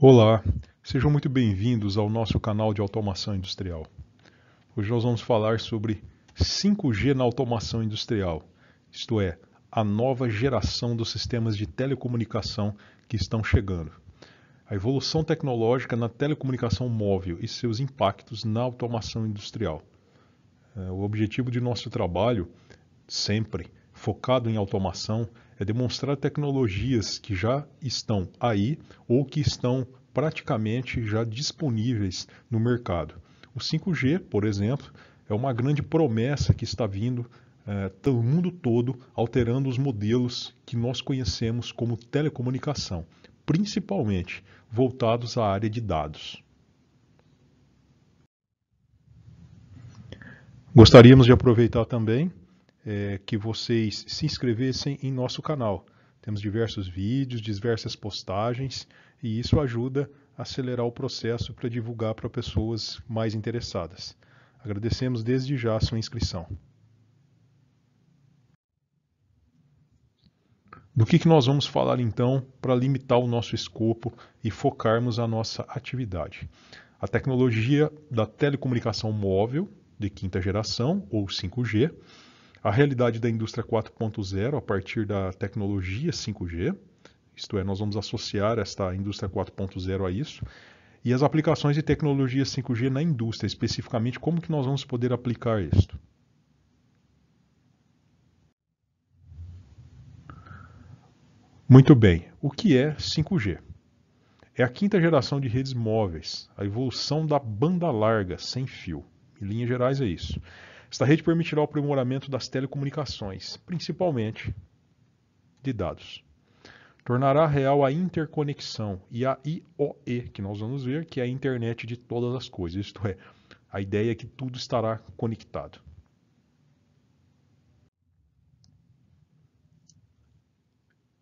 Olá, sejam muito bem-vindos ao nosso canal de automação industrial. Hoje nós vamos falar sobre 5G na automação industrial, isto é, a nova geração dos sistemas de telecomunicação que estão chegando. A evolução tecnológica na telecomunicação móvel e seus impactos na automação industrial. O objetivo de nosso trabalho, sempre focado em automação, é demonstrar tecnologias que já estão aí ou que estão praticamente já disponíveis no mercado. O 5G, por exemplo, é uma grande promessa que está vindo do mundo todo, alterando os modelos que nós conhecemos como telecomunicação, principalmente voltados à área de dados. Gostaríamos de aproveitar também que vocês se inscrevessem em nosso canal. Temos diversos vídeos, diversas postagens e isso ajuda a acelerar o processo para divulgar para pessoas mais interessadas. Agradecemos desde já a sua inscrição. Do que nós vamos falar então para limitar o nosso escopo e focarmos a nossa atividade? A tecnologia da telecomunicação móvel de quinta geração, ou 5G, a realidade da indústria 4.0 a partir da tecnologia 5G, isto é, nós vamos associar esta indústria 4.0 a isso, e as aplicações de tecnologia 5G na indústria, especificamente como que nós vamos poder aplicar isto. Muito bem, o que é 5G? É a quinta geração de redes móveis, a evolução da banda larga sem fio. Em linhas gerais é isso. Esta rede permitirá o aprimoramento das telecomunicações, principalmente de dados. Tornará real a interconexão e a IoE, que nós vamos ver, que é a internet de todas as coisas, isto é, a ideia é que tudo estará conectado.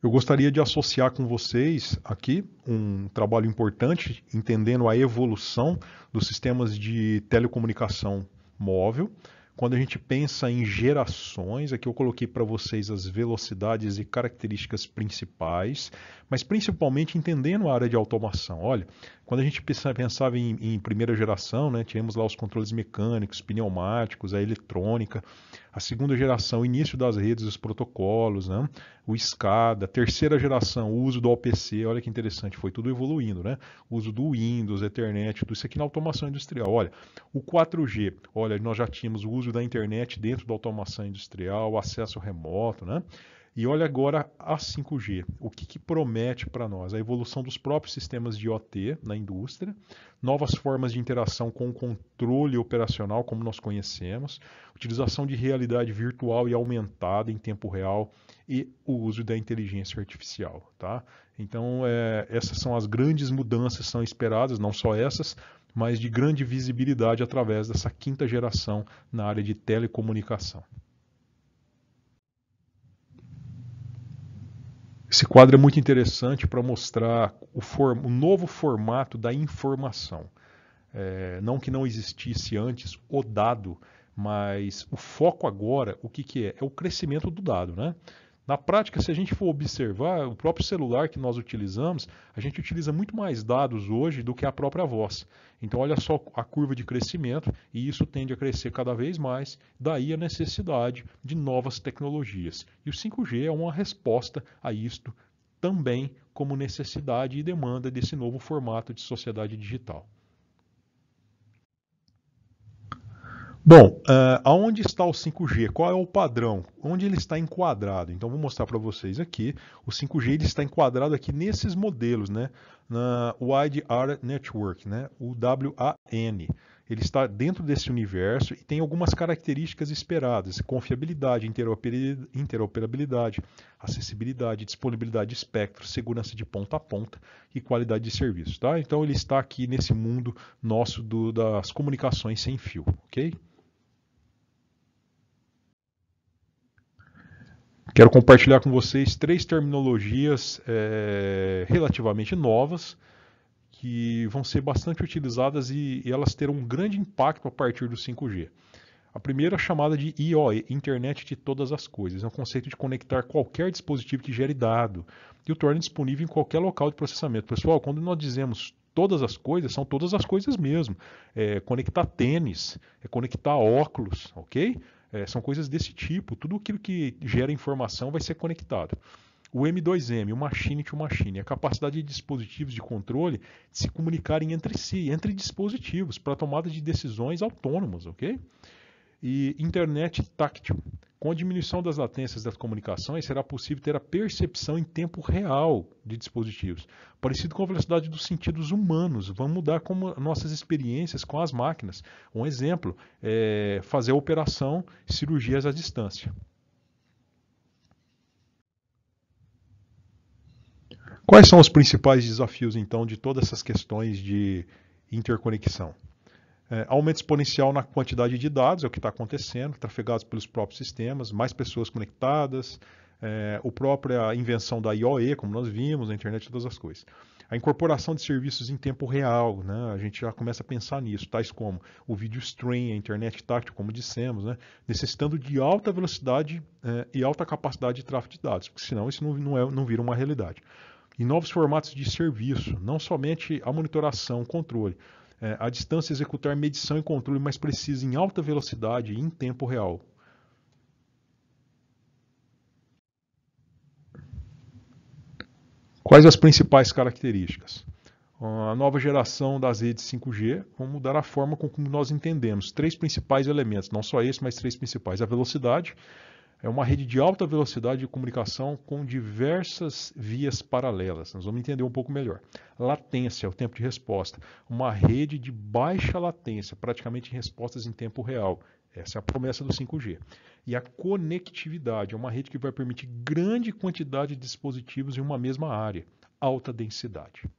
Eu gostaria de associar com vocês aqui um trabalho importante, entendendo a evolução dos sistemas de telecomunicação móvel. Quando a gente pensa em gerações, aqui eu coloquei para vocês as velocidades e características principais, mas principalmente entendendo a área de automação. Olha, quando a gente pensava em primeira geração, né, tínhamos lá os controles mecânicos, pneumáticos, a eletrônica. A segunda geração, início das redes, os protocolos, né, o SCADA. Terceira geração, o uso do OPC, olha que interessante, foi tudo evoluindo, né? O uso do Windows, Ethernet, tudo isso aqui na automação industrial. Olha, o 4G, olha, nós já tínhamos o uso da internet dentro da automação industrial, o acesso remoto, né? E olha agora a 5G, o que promete para nós? A evolução dos próprios sistemas de IoT na indústria, novas formas de interação com o controle operacional, como nós conhecemos, utilização de realidade virtual e aumentada em tempo real e o uso da inteligência artificial. Tá? Então, essas são as grandes mudanças que são esperadas, não só essas, mas de grande visibilidade através dessa quinta geração na área de telecomunicação. Esse quadro é muito interessante para mostrar o novo formato da informação. Não que não existisse antes o dado, mas o foco agora, o que é? É o crescimento do dado, né? Na prática, se a gente for observar, o próprio celular que nós utilizamos, a gente utiliza muito mais dados hoje do que a própria voz. Então, olha só a curva de crescimento, e isso tende a crescer cada vez mais, daí a necessidade de novas tecnologias. E o 5G é uma resposta a isto, também como necessidade e demanda desse novo formato de sociedade digital. Bom, aonde está o 5G? Qual é o padrão? Onde ele está enquadrado? Então, vou mostrar para vocês aqui. O 5G ele está enquadrado aqui nesses modelos, né? Na Wide Area Network, né? O WAN. Ele está dentro desse universo e tem algumas características esperadas: confiabilidade, interoperabilidade, acessibilidade, disponibilidade de espectro, segurança de ponta a ponta e qualidade de serviço. Tá? Então, ele está aqui nesse mundo nosso das comunicações sem fio, ok? Quero compartilhar com vocês três terminologias relativamente novas que vão ser bastante utilizadas e elas terão um grande impacto a partir do 5G. A primeira é chamada de IoE, Internet de Todas as Coisas. É um conceito de conectar qualquer dispositivo que gere dado e o torna disponível em qualquer local de processamento. Pessoal, quando nós dizemos todas as coisas, são todas as coisas mesmo. É conectar tênis, é conectar óculos, ok? São coisas desse tipo. Tudo aquilo que gera informação vai ser conectado. O M2M, o Machine to Machine, é a capacidade de dispositivos de controle de se comunicarem entre si, entre dispositivos, para tomada de decisões autônomas, ok? E internet táctil. Com a diminuição das latências das comunicações, será possível ter a percepção em tempo real de dispositivos, parecido com a velocidade dos sentidos humanos. Vamos mudar como nossas experiências com as máquinas. Um exemplo é fazer a operação cirurgias à distância. Quais são os principais desafios, então, de todas essas questões de interconexão? Aumento exponencial na quantidade de dados, é o que está acontecendo, trafegados pelos próprios sistemas, mais pessoas conectadas, a própria invenção da IoE, como nós vimos, na internet de todas as coisas. A incorporação de serviços em tempo real, né? A gente já começa a pensar nisso, tais como o vídeo stream, a internet táctil, como dissemos, né? Necessitando de alta velocidade e alta capacidade de tráfego de dados, porque senão isso não vira uma realidade. E novos formatos de serviço, não somente a monitoração, controle, à distância executar medição e controle mais preciso em alta velocidade e em tempo real. Quais as principais características? A nova geração das redes 5G vão mudar a forma como nós entendemos três principais elementos, não só esse, mas três principais. A velocidade é uma rede de alta velocidade de comunicação com diversas vias paralelas. Nós vamos entender um pouco melhor. Latência, o tempo de resposta. Uma rede de baixa latência, praticamente em respostas em tempo real. Essa é a promessa do 5G. E a conectividade é uma rede que vai permitir grande quantidade de dispositivos em uma mesma área. Alta densidade.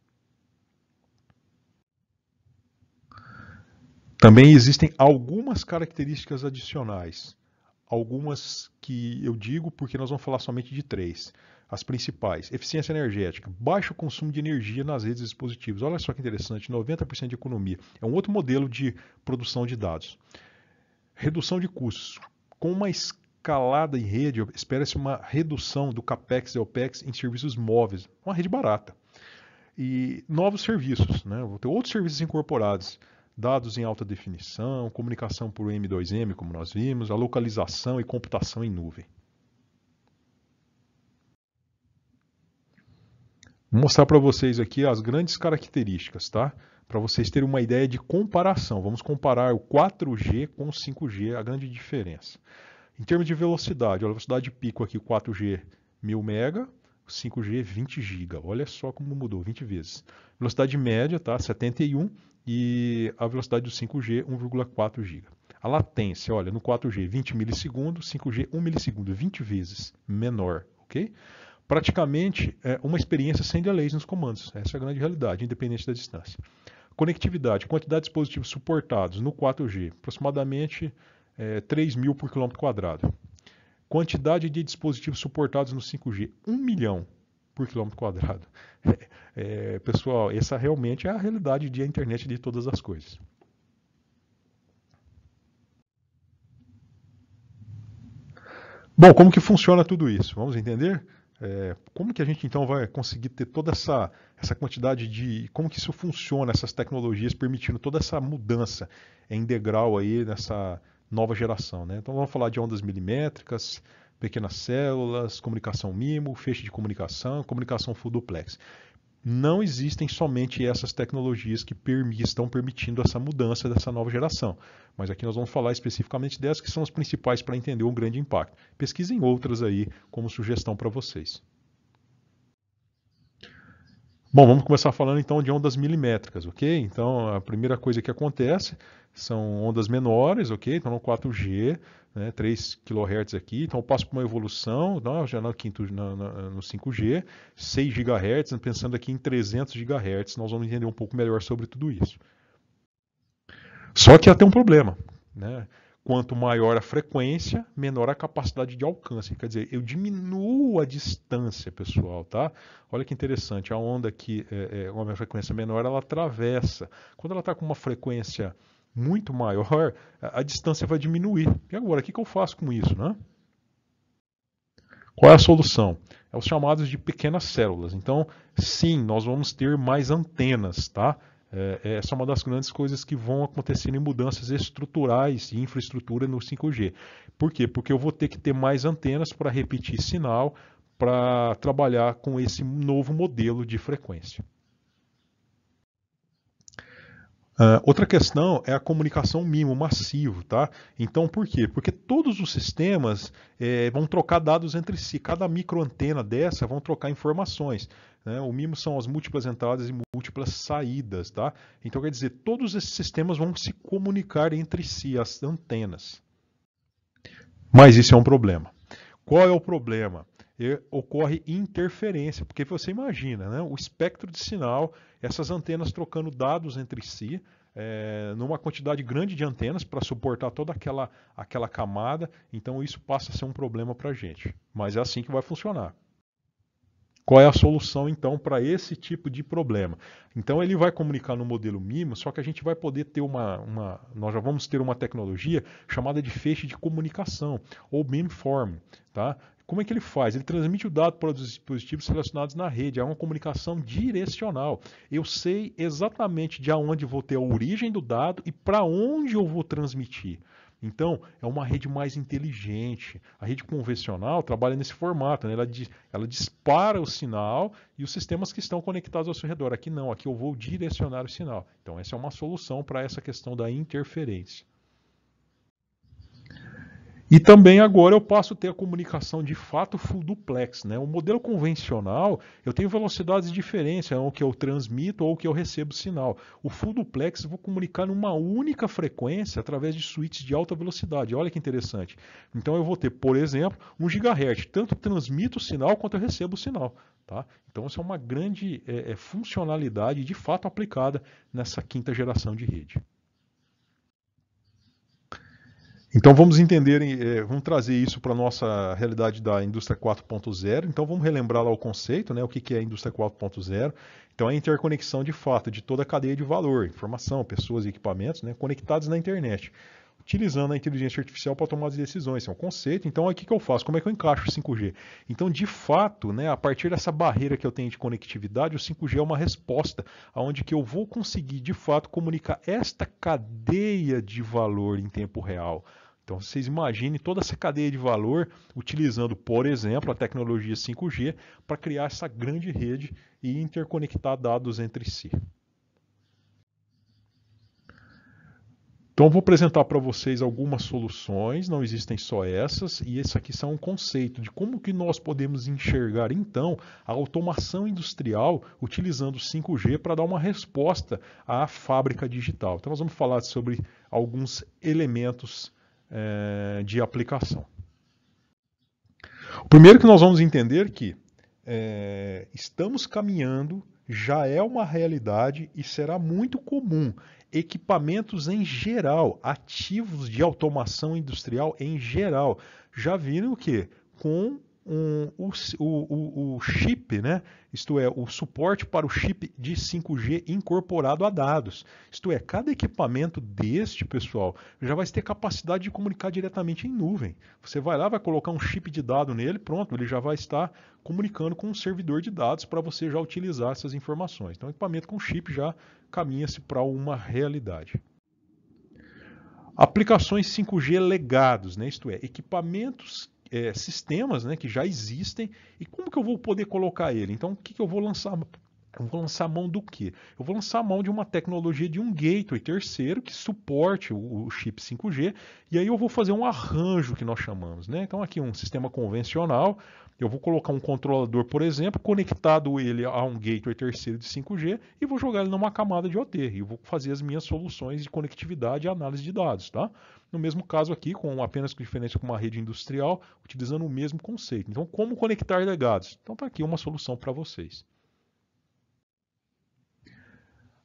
Também existem algumas características adicionais. Algumas que eu digo porque nós vamos falar somente de três. As principais: eficiência energética, baixo consumo de energia nas redes e dispositivos. Olha só que interessante, 90% de economia. É um outro modelo de produção de dados. Redução de custos. Com uma escalada em rede, espera-se uma redução do CAPEX e OPEX em serviços móveis. Uma rede barata. E novos serviços, né? Vou ter outros serviços incorporados. Dados em alta definição, comunicação por M2M, como nós vimos, a localização e computação em nuvem. Vou mostrar para vocês aqui as grandes características, tá? Para vocês terem uma ideia de comparação. Vamos comparar o 4G com o 5G, a grande diferença. Em termos de velocidade, a velocidade de pico aqui, 4G 1000 MB, 5G 20 GB. Olha só como mudou, 20 vezes. Velocidade média, tá? 71 e a velocidade do 5G 1,4 GB. A latência, olha, no 4G 20 milissegundos, 5G 1 milissegundo, 20 vezes menor, ok? Praticamente uma experiência sem delays nos comandos. Essa é a grande realidade, independente da distância. Conectividade, quantidade de dispositivos suportados no 4G, aproximadamente 3.000 por quilômetro quadrado. Quantidade de dispositivos suportados no 5G, 1 milhão por quilômetro quadrado. Pessoal, essa realmente é a realidade da internet de todas as coisas. Bom, como que funciona tudo isso? Vamos entender? Como que a gente então vai conseguir ter toda essa quantidade de... Como que isso funciona, essas tecnologias permitindo toda essa mudança em degrau aí nessa nova geração, né? Então vamos falar de ondas milimétricas, pequenas células, comunicação MIMO, feixe de comunicação full duplex. Não existem somente essas tecnologias que estão permitindo essa mudança dessa nova geração. Mas aqui nós vamos falar especificamente dessas que são as principais para entender o grande impacto. Pesquisem outras aí como sugestão para vocês. Bom, vamos começar falando então de ondas milimétricas, ok? Então a primeira coisa que acontece são ondas menores, ok? Então no 4G, né, 3 kHz aqui, então eu passo por uma evolução, não, já no 5G, 6 GHz, pensando aqui em 300 GHz, nós vamos entender um pouco melhor sobre tudo isso. Só que tem um problema, né? Quanto maior a frequência, menor a capacidade de alcance. Quer dizer, eu diminuo a distância, pessoal, tá? Olha que interessante, a onda aqui, uma frequência menor, ela atravessa. Quando ela está com uma frequência muito maior, a distância vai diminuir. E agora, o que eu faço com isso, né? Qual é a solução? É os chamados de pequenas células. Então, sim, nós vamos ter mais antenas, tá? Essa é uma das grandes coisas que vão acontecer em mudanças estruturais e infraestrutura no 5G. Por quê? Porque eu vou ter que ter mais antenas para repetir sinal, para trabalhar com esse novo modelo de frequência. Outra questão é a comunicação MIMO massivo, tá? Então, por quê? Porque todos os sistemas vão trocar dados entre si. Cada microantena dessa vão trocar informações, né? O MIMO são as múltiplas entradas e múltiplas saídas, tá? Então, quer dizer, todos esses sistemas vão se comunicar entre si, as antenas. Mas isso é um problema. Qual é o problema? Ocorre interferência, porque você imagina, né, o espectro de sinal, essas antenas trocando dados entre si, numa quantidade grande de antenas para suportar toda aquela camada, então isso passa a ser um problema para a gente. Mas é assim que vai funcionar. Qual é a solução, então, para esse tipo de problema? Então, ele vai comunicar no modelo MIMO, só que a gente vai poder ter nós já vamos ter uma tecnologia chamada de feixe de comunicação, ou beamform, tá? Como é que ele faz? Ele transmite o dado para os dispositivos selecionados na rede, é uma comunicação direcional. Eu sei exatamente de onde vou ter a origem do dado e para onde eu vou transmitir. Então, é uma rede mais inteligente. A rede convencional trabalha nesse formato, né? Ela dispara o sinal e os sistemas que estão conectados ao seu redor. Aqui não, aqui eu vou direcionar o sinal. Então, essa é uma solução para essa questão da interferência. E também agora eu passo a ter a comunicação de fato full duplex, né? O modelo convencional, eu tenho velocidades diferentes, é o que eu transmito ou o que eu recebo sinal. O full duplex eu vou comunicar numa única frequência através de switches de alta velocidade. Olha que interessante. Então eu vou ter, por exemplo, 1 GHz, tanto transmito o sinal quanto eu recebo o sinal. Tá? Então isso é uma grande funcionalidade de fato aplicada nessa quinta geração de rede. Então vamos entender, vamos trazer isso para a nossa realidade da indústria 4.0. Então vamos relembrar lá o conceito, né? O que é a indústria 4.0. Então é a interconexão de fato de toda a cadeia de valor, informação, pessoas e equipamentos, né? Conectados na internet, utilizando a inteligência artificial para tomar as decisões. Esse é um conceito. Então o que eu faço? Como é que eu encaixo o 5G? Então de fato, né, a partir dessa barreira que eu tenho de conectividade, o 5G é uma resposta aonde que eu vou conseguir de fato comunicar esta cadeia de valor em tempo real. Então, vocês imaginem toda essa cadeia de valor utilizando, por exemplo, a tecnologia 5G para criar essa grande rede e interconectar dados entre si. Então, eu vou apresentar para vocês algumas soluções, não existem só essas, e esse aqui são um conceito de como que nós podemos enxergar, então, a automação industrial utilizando 5G para dar uma resposta à fábrica digital. Então, nós vamos falar sobre alguns elementos de aplicação. O primeiro que nós vamos entender que estamos caminhando, já é uma realidade e será muito comum. Equipamentos em geral, ativos de automação industrial em geral, já viram o quê? Com o chip, né? Isto é, o suporte para o chip de 5G incorporado a dados. Isto é, cada equipamento deste, pessoal, já vai ter capacidade de comunicar diretamente em nuvem. Você vai lá, vai colocar um chip de dado nele, pronto, ele já vai estar comunicando com um servidor de dados para você já utilizar essas informações. Então, o equipamento com chip já caminha-se para uma realidade. Aplicações 5G legados, né? Isto é, equipamentos sistemas, né, que já existem, e como que eu vou poder colocar ele? Então, o que eu vou lançar? Eu vou lançar a mão do quê? Eu vou lançar a mão de uma tecnologia de um gateway terceiro que suporte o chip 5G, e aí eu vou fazer um arranjo que nós chamamos, né? Então aqui um sistema convencional, eu vou colocar um controlador, por exemplo, conectado ele a um gateway terceiro de 5G e vou jogar ele numa camada de OT, e vou fazer as minhas soluções de conectividade e análise de dados, tá? No mesmo caso aqui, apenas com diferença com uma rede industrial, utilizando o mesmo conceito. Então, como conectar legados? Então está aqui uma solução para vocês.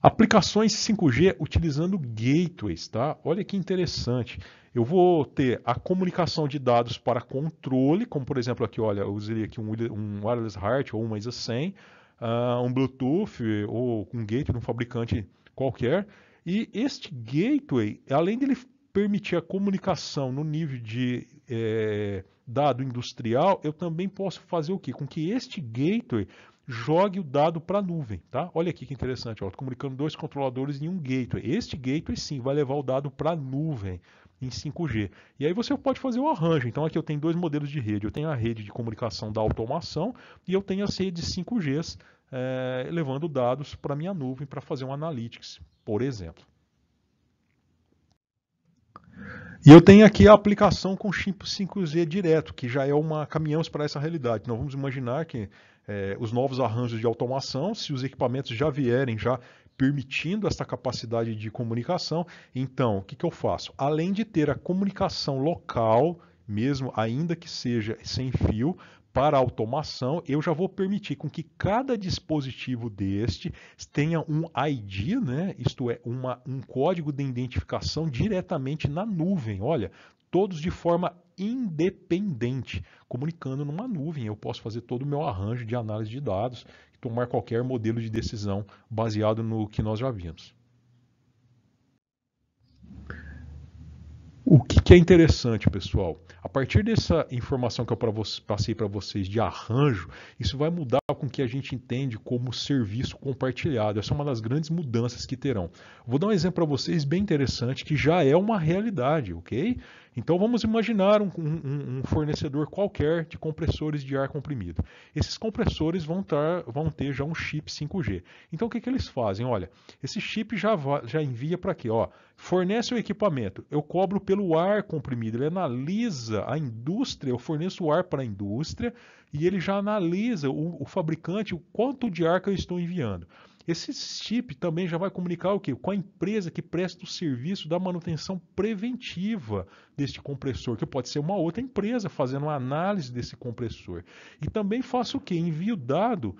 Aplicações 5G utilizando gateways, tá? Olha que interessante. Eu vou ter a comunicação de dados para controle, como por exemplo aqui, olha, eu usei aqui um wireless HART ou uma ISA 100, um Bluetooth ou um gateway de um fabricante qualquer, E este gateway, além de ele permitir a comunicação no nível de dado industrial, eu também posso fazer o quê? Com que este gateway jogue o dado para a nuvem, tá? Olha aqui que interessante, estou comunicando dois controladores em um gateway. Este gateway sim vai levar o dado para a nuvem em 5G. E aí você pode fazer o arranjo. Então aqui eu tenho dois modelos de rede. Eu tenho a rede de comunicação da automação e eu tenho as redes 5Gs levando dados para a minha nuvem para fazer um analytics, por exemplo. E eu tenho aqui a aplicação com chip 5G direto, que já é caminhamos para essa realidade. Então vamos imaginar que os novos arranjos de automação, se os equipamentos já vierem já permitindo essa capacidade de comunicação, então o que eu faço? Além de ter a comunicação local, mesmo ainda que seja sem fio, para a automação, eu já vou permitir com que cada dispositivo deste tenha um ID, né? Isto é, um código de identificação diretamente na nuvem. Olha, todos de forma independente, comunicando numa nuvem. Eu posso fazer todo o meu arranjo de análise de dados e tomar qualquer modelo de decisão baseado no que nós já vimos. O que é interessante, pessoal? A partir dessa informação que eu passei para vocês de arranjo, isso vai mudar com o que a gente entende como serviço compartilhado. Essa é uma das grandes mudanças que terão. Vou dar um exemplo para vocês bem interessante que já é uma realidade, ok? Então vamos imaginar um fornecedor qualquer de compressores de ar comprimido. Esses compressores vão ter já um chip 5G. Então o que eles fazem? Olha, esse chip já envia para quê? Ó, fornece o equipamento, eu cobro pelo ar comprimido, ele analisa a indústria, eu forneço o ar para a indústria e ele já analisa, o fabricante, o quanto de ar que eu estou enviando. Esse chip também já vai comunicar o quê? Com a empresa que presta o serviço da manutenção preventiva deste compressor, que pode ser uma outra empresa fazendo uma análise desse compressor. E também faço o quê? Envio dado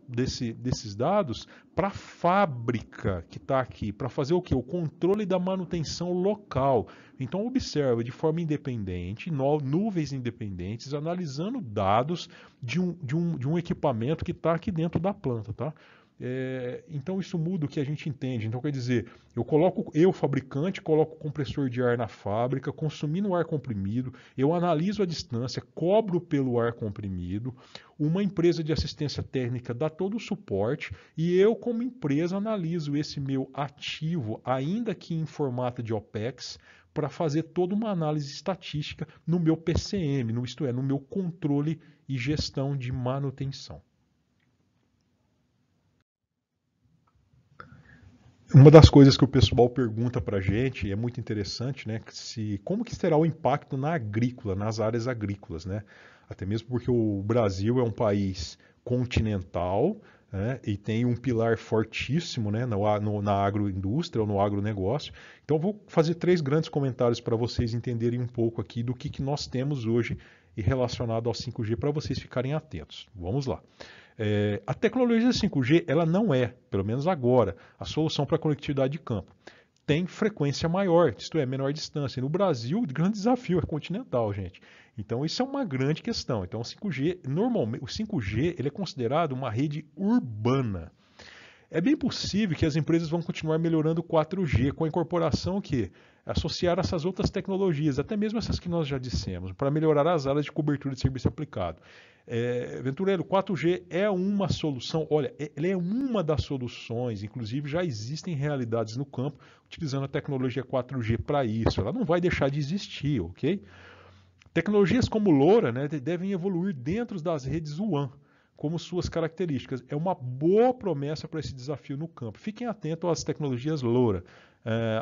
desses dados para a fábrica que está aqui, para fazer o quê? O controle da manutenção local. Então observa de forma independente, nuvens independentes, analisando dados de um equipamento que está aqui dentro da planta, tá? Então isso muda o que a gente entende. Então quer dizer, eu fabricante, coloco o compressor de ar na fábrica, consumindo ar comprimido, eu analiso a distância, cobro pelo ar comprimido, uma empresa de assistência técnica dá todo o suporte e eu como empresa analiso esse meu ativo, ainda que em formato de OPEX, para fazer toda uma análise estatística no meu PCM, isto é, no meu controle e gestão de manutenção. Uma das coisas que o pessoal pergunta para a gente, e é muito interessante, né, como que será o impacto nas áreas agrícolas, né? Até mesmo porque o Brasil é um país continental, né, e tem um pilar fortíssimo, né, na agroindústria ou no agronegócio. Então, eu vou fazer 3 grandes comentários para vocês entenderem um pouco aqui do que nós temos hoje e relacionado ao 5G para vocês ficarem atentos. Vamos lá. A tecnologia 5G ela não é, pelo menos agora, a solução para a conectividade de campo. Tem frequência maior, isto é, menor distância. E no Brasil, o grande desafio é continental, gente. Então, isso é uma grande questão. Então, o 5G, normalmente, o 5G ele é considerado uma rede urbana. É bem possível que as empresas vão continuar melhorando o 4G com a incorporação que associar essas outras tecnologias, até mesmo essas que nós já dissemos, para melhorar as áreas de cobertura de serviço aplicado. Ventureiro, 4G é uma solução, olha, ele é uma das soluções, inclusive já existem realidades no campo utilizando a tecnologia 4G para isso, ela não vai deixar de existir, ok? Tecnologias como LoRa, né, devem evoluir dentro das redes WAN, como suas características. É uma boa promessa para esse desafio no campo. Fiquem atentos às tecnologias LoRa,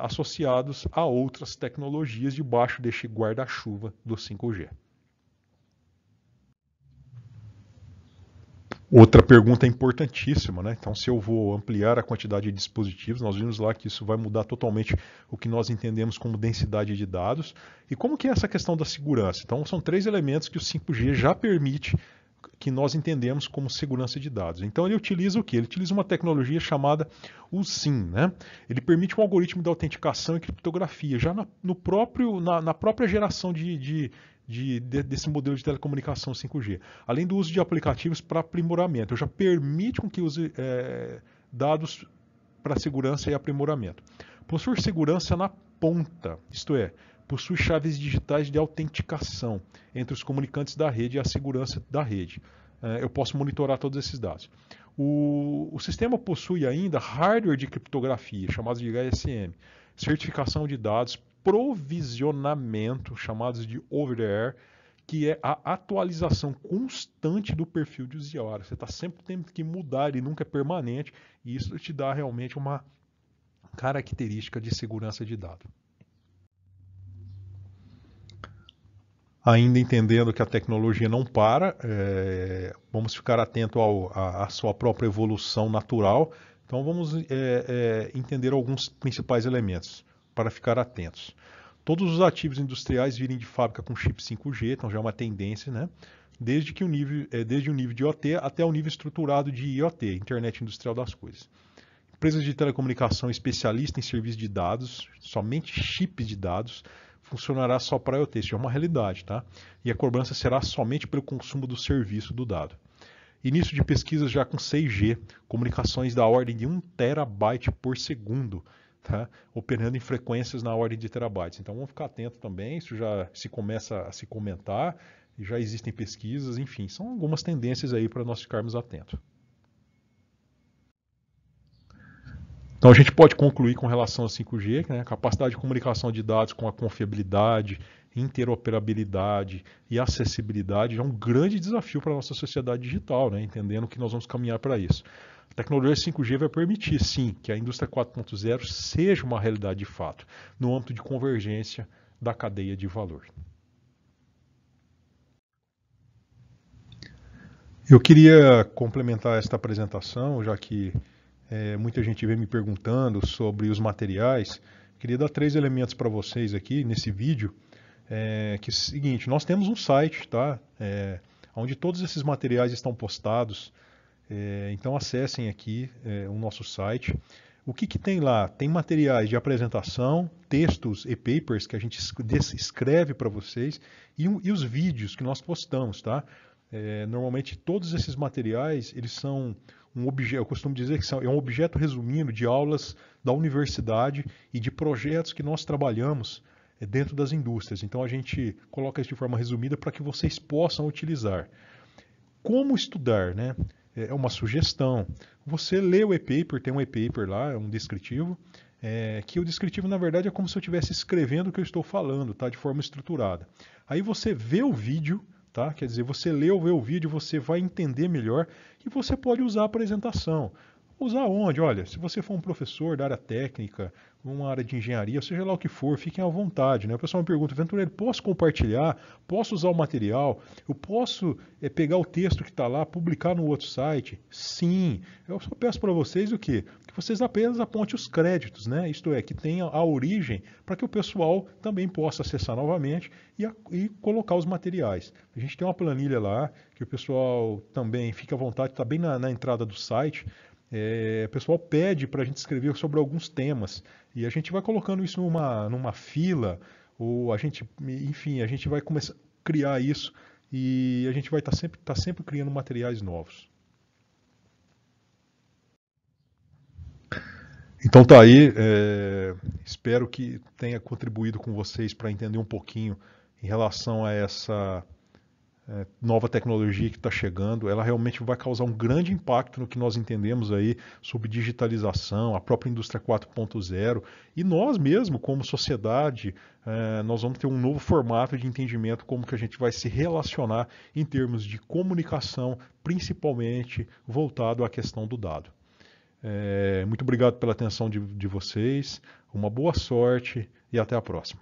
associados a outras tecnologias debaixo deste guarda-chuva do 5G. Outra pergunta importantíssima, né? Então, se eu vou ampliar a quantidade de dispositivos, nós vimos lá que isso vai mudar totalmente o que nós entendemos como densidade de dados. E como que é essa questão da segurança? Então, são 3 elementos que o 5G já permite que nós entendemos como segurança de dados. Então, ele utiliza o quê? Ele utiliza uma tecnologia chamada o SIM, né? Ele permite um algoritmo de autenticação e criptografia, já na própria geração desse modelo de telecomunicação 5G, além do uso de aplicativos para aprimoramento. Já permite com que use dados para segurança e aprimoramento. Possui segurança na ponta, isto é, possui chaves digitais de autenticação entre os comunicantes da rede e a segurança da rede. Eu posso monitorar todos esses dados. O sistema possui ainda hardware de criptografia, chamados de HSM, certificação de dados, provisionamento, chamados de over-the-air, que é a atualização constante do perfil de usuário. Você está sempre tendo que mudar, ele nunca é permanente, e isso te dá realmente uma característica de segurança de dados. Ainda entendendo que a tecnologia não para, vamos ficar atento à sua própria evolução natural. Então vamos entender alguns principais elementos para ficar atentos. Todos os ativos industriais virem de fábrica com chip 5G, então já é uma tendência, né? Desde o nível de IoT até o nível estruturado de IoT, Internet Industrial das Coisas. Empresas de telecomunicação especialistas em serviço de dados, somente chips de dados, funcionará só para IoT, isso é uma realidade, tá? E a cobrança será somente pelo consumo do serviço do dado. Início de pesquisas já com 6G, comunicações da ordem de 1 terabyte por segundo, tá? Operando em frequências na ordem de terabytes. Então vamos ficar atento também, isso já se começa a se comentar, já existem pesquisas, enfim, são algumas tendências aí para nós ficarmos atentos. Então a gente pode concluir com relação ao 5G, né, capacidade de comunicação de dados com a confiabilidade, interoperabilidade e acessibilidade é um grande desafio para a nossa sociedade digital, né, entendendo que nós vamos caminhar para isso. A tecnologia 5G vai permitir, sim, que a indústria 4.0 seja uma realidade de fato, no âmbito de convergência da cadeia de valor. Eu queria complementar esta apresentação, já que muita gente vem me perguntando sobre os materiais. Queria dar 3 elementos para vocês aqui nesse vídeo. Que é o seguinte, nós temos um site, tá? Onde todos esses materiais estão postados. Então acessem aqui o nosso site. O que tem lá? Tem materiais de apresentação, textos e papers que a gente escreve para vocês e os vídeos que nós postamos, tá? Normalmente todos esses materiais, eles são um objeto, eu costumo dizer que é um objeto resumindo de aulas da universidade e de projetos que nós trabalhamos dentro das indústrias. Então a gente coloca isso de forma resumida para que vocês possam utilizar. Como estudar, né? É uma sugestão. Você lê o e-paper, tem um e-paper lá, é um descritivo, que o descritivo na verdade é como se eu estivesse escrevendo o que eu estou falando, tá? De forma estruturada. Aí você vê o vídeo, tá? Quer dizer, você lê ou vê o vídeo, você vai entender melhor e você pode usar a apresentação. Usar onde? Olha, se você for um professor da área técnica, uma área de engenharia, seja lá o que for, fiquem à vontade. Né? O pessoal me pergunta, Ventureiro, posso compartilhar? Posso usar o material? Eu posso pegar o texto que está lá, publicar no outro site? Sim. Eu só peço para vocês o quê? Que vocês apenas apontem os créditos, né? Isto é, que tenha a origem para que o pessoal também possa acessar novamente e colocar os materiais. A gente tem uma planilha lá, que o pessoal também fica à vontade, está bem na entrada do site. O pessoal pede para a gente escrever sobre alguns temas e a gente vai colocando isso numa fila, ou a gente, enfim, a gente vai começar a criar isso e a gente vai estar sempre criando materiais novos. Então tá aí, espero que tenha contribuído com vocês para entender um pouquinho em relação a essa nova tecnologia que está chegando. Ela realmente vai causar um grande impacto no que nós entendemos aí sobre digitalização, a própria indústria 4.0 e nós mesmo, como sociedade, nós vamos ter um novo formato de entendimento como que a gente vai se relacionar em termos de comunicação, principalmente voltado à questão do dado. Muito obrigado pela atenção de vocês, uma boa sorte e até a próxima.